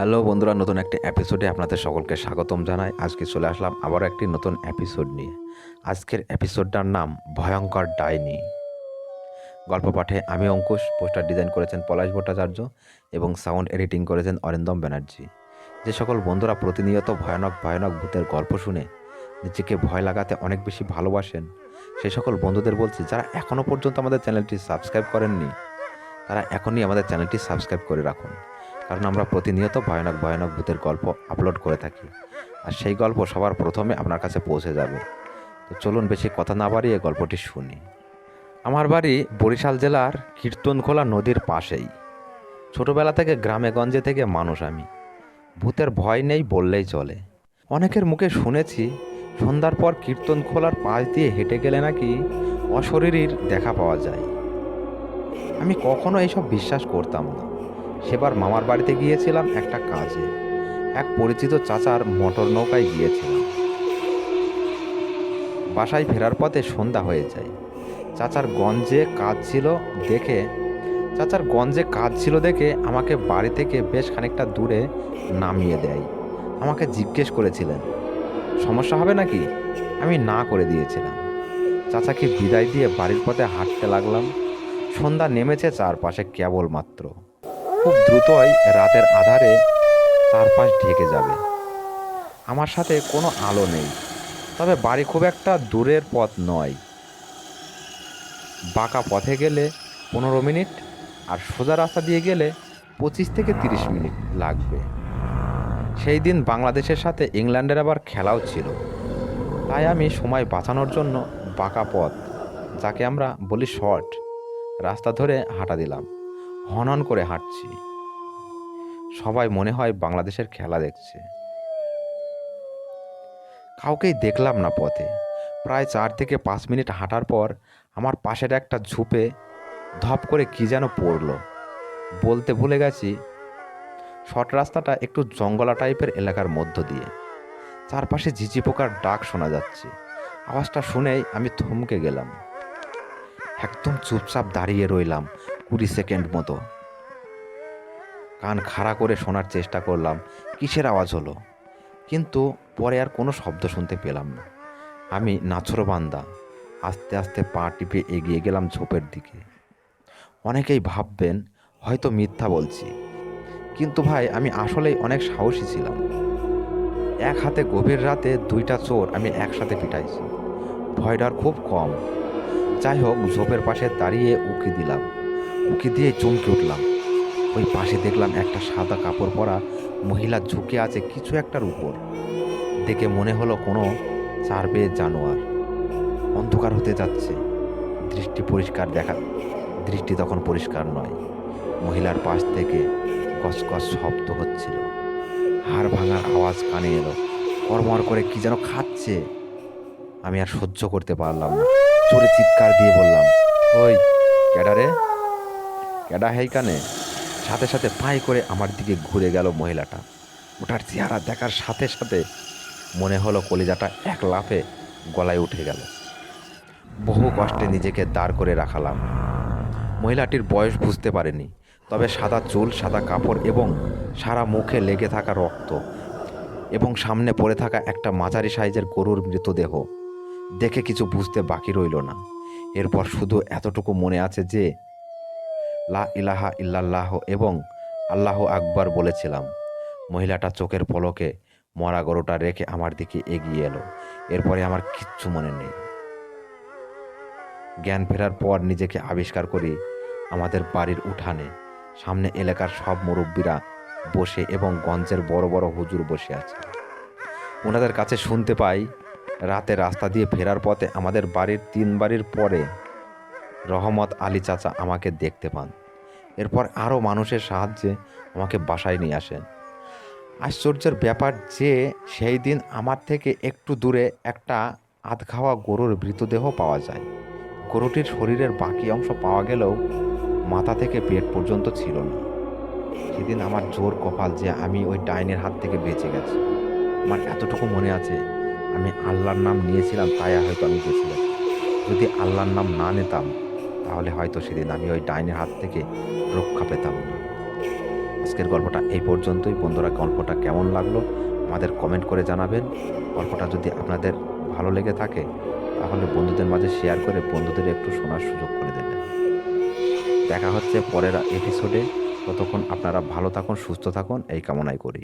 Hello বন্ধুরা, নতুন একটি এপিসোডে আপনাদের সকলকে স্বাগতম জানাই। আজকে চলে আসলাম আবারও একটি নতুন এপিসোড নিয়ে। আজকের এপিসোডটার নাম ভয়ঙ্কর ডাইনি। গল্প পাঠে আমি অঙ্কুশ, পোস্টার ডিজাইন করেছেন পলাশ ভট্টাচার্য এবং সাউন্ড এডিটিং করেছেন অরিন্দম ব্যানার্জি। যে সকল বন্ধুরা প্রতিনিয়ত ভয়ানক ভয়ানক ভূতের গল্প শুনে নিজেকে ভয় লাগাতে অনেক বেশি ভালোবাসেন, সেই সকল বন্ধুদের বলছি, যারা এখনও পর্যন্ত আমাদের চ্যানেলটি সাবস্ক্রাইব করেননি তারা এখনই আমাদের চ্যানেলটি সাবস্ক্রাইব করে রাখুন, কারণ আমরা প্রতিনিয়ত ভয়ানক ভয়ানক ভূতের গল্প আপলোড করে থাকি আর সেই গল্প সবার প্রথমে আপনার কাছে পৌঁছে যাবে। তো চলুন বেশি কথা না বাড়িয়ে গল্পটি শুনি। আমার বাড়ি বরিশাল জেলার কীর্তনখোলা নদীর পাশেই। ছোটবেলা থেকে গ্রামে গঞ্জে থেকে মানুষ আমি, ভূতের ভয় নেই বললেই চলে। অনেকের মুখে শুনেছি সন্ধ্যার পর কীর্তনখোলার পাশ দিয়ে হেঁটে গেলে নাকি অশরীরীর দেখা পাওয়া যায়। আমি কখনো এইসব বিশ্বাস করতাম না। সেবার মামার বাড়িতে গিয়েছিলাম একটা কাজে। এক পরিচিত চাচার মোটর নৌকায় গিয়েছিলাম। বাসায় ফেরার পথে সন্ধ্যা হয়ে যায়। চাচার গঞ্জে কাজ ছিল দেখে আমাকে বাড়ি থেকে বেশ খানিকটা দূরে নামিয়ে দেয়। আমাকে জিজ্ঞেস করেছিলেন, সমস্যা হবে নাকি? আমি না করে দিয়েছিলাম। চাচাকে বিদায় দিয়ে বাড়ির পথে হাঁটতে লাগলাম। সন্ধ্যা নেমেছে চারপাশে কেবলমাত্র। খুব দ্রুতই রাতের আধারে চারপাশ ঢেকে যাবে। আমার সাথে কোনো আলো নেই, তবে বাড়ি খুব একটা দূরের পথ নয়। বাঁকা পথে গেলে 15 মিনিট, আর সোজা রাস্তা দিয়ে গেলে 25 থেকে 30 মিনিট লাগবে। সেই দিন বাংলাদেশের সাথে ইংল্যান্ডের আবার খেলাও ছিল, তাই আমি সময় বাঁচানোর জন্য বাঁকা পথ, যাকে আমরা বলি শর্ট রাস্তা ধরে হাঁটা দিলাম। হনহন করে হাঁটছি। সবাই মনে হয় বাংলাদেশের খেলা দেখছে। কাউকেই দেখলাম না পথে। প্রায় 4 থেকে 5 মিনিট হাঁটার পর আমার পাশের একটা ঝোপে ধপ করে কি যেন পড়ল। বলতে ভুলে গেছি, শর্ট রাস্তাটা একটু জঙ্গলা টাইপের এলাকার মধ্য দিয়ে। চারপাশে ঝিঝি পোকার ডাক শোনা যাচ্ছে। আওয়াজটা শুনেই আমি থমকে গেলাম। একদম চুপচাপ দাঁড়িয়ে রইলাম 20 সেকেন্ড মতো। কান খাড়া করে শোনার চেষ্টা করলাম কিসের আওয়াজ হলো, কিন্তু পরে আর কোনো শব্দ শুনতে পেলাম না। আমি নাছোড়বান্দা আস্তে আস্তে পা টিপে এগিয়ে গেলাম ঝোপের দিকে। অনেকেই ভাববেন হয়তো মিথ্যা বলছি, কিন্তু ভাই আমি আসলেই অনেক সাহসী ছিলাম। এক হাতে গভীর রাতে 2টা চোর আমি একসাথে পিটাইছি। ভয় ডর খুব কম। যাই হোক, ঝোপের পাশে দাঁড়িয়ে উকি দিলাম। উকি দিয়ে চমকে উঠলাম। ওই পাশে দেখলাম একটা সাদা কাপড় পরা মহিলা ঝুঁকে আছে কিছু একটার উপর। দেখে মনে হলো কোনো চারপেয়ে জানোয়ার। অন্ধকার হতে যাচ্ছে। দৃষ্টি তখন পরিষ্কার নয়। মহিলার পাশ থেকে কসকস শব্দ হচ্ছিল। হাড় ভাঙার আওয়াজ কানে এলো। কড়মড় করে কি যেন খাচ্ছে। আমি আর সহ্য করতে পারলাম না। জোরে চিৎকার দিয়ে বললাম, ওই ক্যাডা রে, ক্যাডা হেই কানে। সাথে সাথে পাই করে আমার দিকে ঘুরে গেল মহিলাটা। ওটার চেহারা দেখার সাথে সাথে মনে হলো কলিজাটা এক লাফে গলায় উঠে গেল। বহু কষ্টে নিজেকে দাঁড় করে রাখালাম। মহিলাটির বয়স বুঝতে পারেনি, তবে সাদা চুল, সাদা কাপড় এবং সারা মুখে লেগে থাকা রক্ত এবং সামনে পড়ে থাকা একটা মাঝারি সাইজের গরুর মৃতদেহ দেখে কিছু বুঝতে বাকি রইল না। এরপর শুধু এতটুকু মনে আছে যে লা ইলাহা ইল্লাল্লাহ এবং আল্লাহ আকবার বলেছিলাম। মহিলাটা চোখের পলকে মরা গরুটা রেখে আমার দিকে এগিয়ে এলো। এরপরে আমার কিচ্ছু মনে নেই। জ্ঞান ফেরার পর নিজেকে আবিষ্কার করি আমাদের বাড়ির উঠানে। সামনে এলাকার সব মুরব্বীরা বসে এবং গঞ্জের বড় বড় হুজুর বসে আছে। ওনাদের কাছে শুনতে পাই, রাতে রাস্তা দিয়ে ফেরার পথে আমাদের বাড়ির 3 বাড়ির পরে রহমত আলী চাচা আমাকে দেখতে পান। এরপর আরও মানুষের সাহায্যে আমাকে বাসায় নিয়ে আসেন। আশ্চর্যের ব্যাপার যে সেই দিন আমার থেকে একটু দূরে একটা আধখাওয়া গরুর মৃতদেহ পাওয়া যায়। গরুটির শরীরের বাকি অংশ পাওয়া গেলেও মাথা থেকে পেট পর্যন্ত ছিল না। সেদিন আমার জোর কপাল যে আমি ওই ডাইনের হাত থেকে বেঁচে গেছি। আমার এতটুকু মনে আছে, আমি আল্লাহর নাম নিয়েছিলাম, তাই হয়তো আমি গেছিলাম। যদি আল্লাহর নাম না নিতাম তাহলে হয়তো সেদিন আমি ওই ডাইনের হাত থেকে রক্ষা পেতাম না। আজকের গল্পটা এই পর্যন্তই। বন্ধুরা, গল্পটা কেমন লাগলো আমাদের কমেন্ট করে জানাবেন। গল্পটা যদি আপনাদের ভালো লেগে থাকে তাহলে বন্ধুদের মাঝে শেয়ার করে বন্ধুদের একটু শোনার সুযোগ করে দেবেন। দেখা হচ্ছে পরের এপিসোডে। ততক্ষণ আপনারা ভালো থাকুন, সুস্থ থাকুন, এই কামনাই করি।